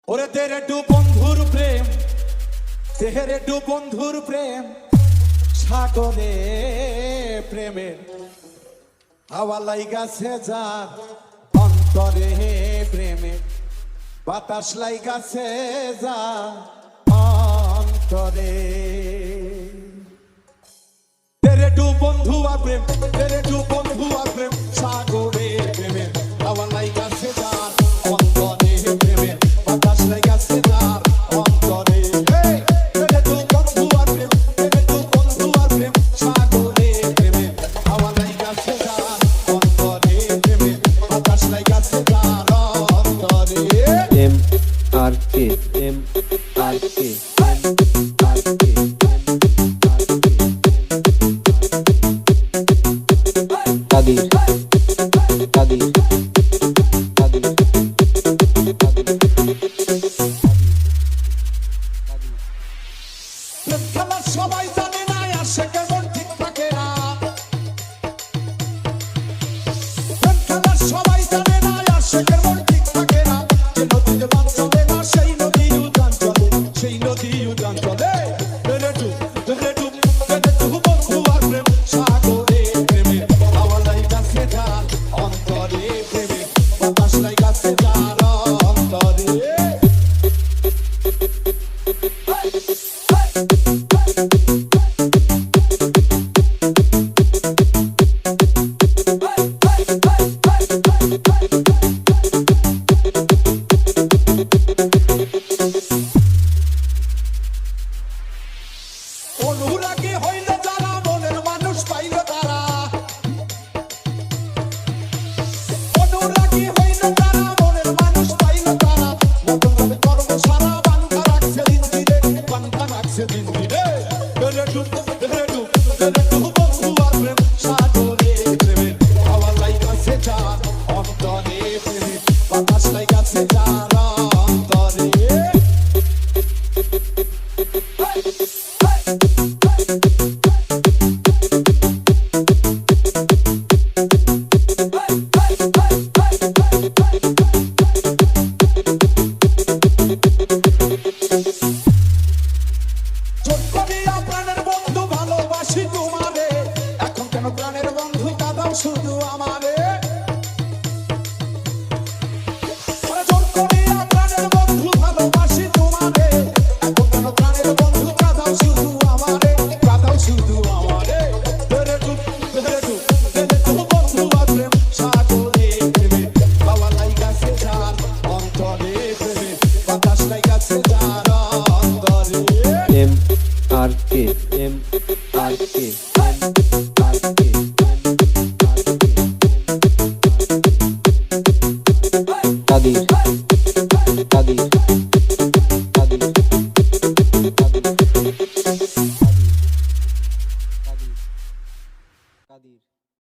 ওরে তেরে টু বন্ধুর প্রেম, তেরে টু বন্ধুর প্রেম, সাগরে প্রেমের হাওয়া লাইগাছে যার অন্তরে প্রেমের বাতাস লাইগাছে যার অন্তরে। তেরে টু বন্ধু আর প্রেম, তেরে টু বন্ধু আর প্রেম, সাগরে প্রেমের হাওয়া লাইগাছে যার অন্তরে প্রেমের বাতাস লাইগাছে যার অন্তরে। তেরে টু বন্ধু আর প্রেম, তেরে টু বন্ধু আর প্রেম, সাগরে প্রেমের হাওয়া লাইগাছে যার অন্তরে প্রেমের বাতাস লাইগাছে যার অন্তরে। M R K M R কে কাদির কাদির কাদির খেলা সবাই জানে না আসে কেমন ঠিক থাকে না, খেলা সবাই জানে না আসে কেমন ঠিক থাকে না, যে নদীতে বান চলে না সেই নদী উদান চলে, সেই নদী উদান চলে। তেরে টু বন্ধু আর প্রেম, সাগরে প্রেমের হাওয়া লাইগাছে যার অন্তরে প্রেমের বাতাস লাইগাছে যার অন্তরে। অনুরাগী হইল যারা মনের মানুষ পাইল তারা, অনুরাগী হইল যারা মনের মানুষ পাইল তারা, মতন ভাবে কর্ম সারা বান্ধা রাখছে দিন দিনে, বান্ধা রাখছে দিন দিনে। তেরে টু বন্ধু আর প্রেম, সাগরে প্রেমের হাওয়া লাইগাছে যার অন্তরে প্রেমের বাতাস লাইগাছে যার অন্তরে। প্রাণের বন্ধু ভালোবাসি তোমারে, এখন কেন প্রাণের বন্ধু কাঁদাও শুধু আমারে। প্রাণের বন্ধু ভালোবাসি তোমারে, এখন কেন প্রাণের বন্ধু কাঁদাও শুধু আমারে, কাঁদাও শুধু আমারে। তেরে টু বন্ধু আর প্রেম, সাগরে প্রেমে হাওয়া লাইগাছে যার অন্তরে প্রেমে বাতাস লাইগাছে যার অন্তরে। M R K M R কে কাদির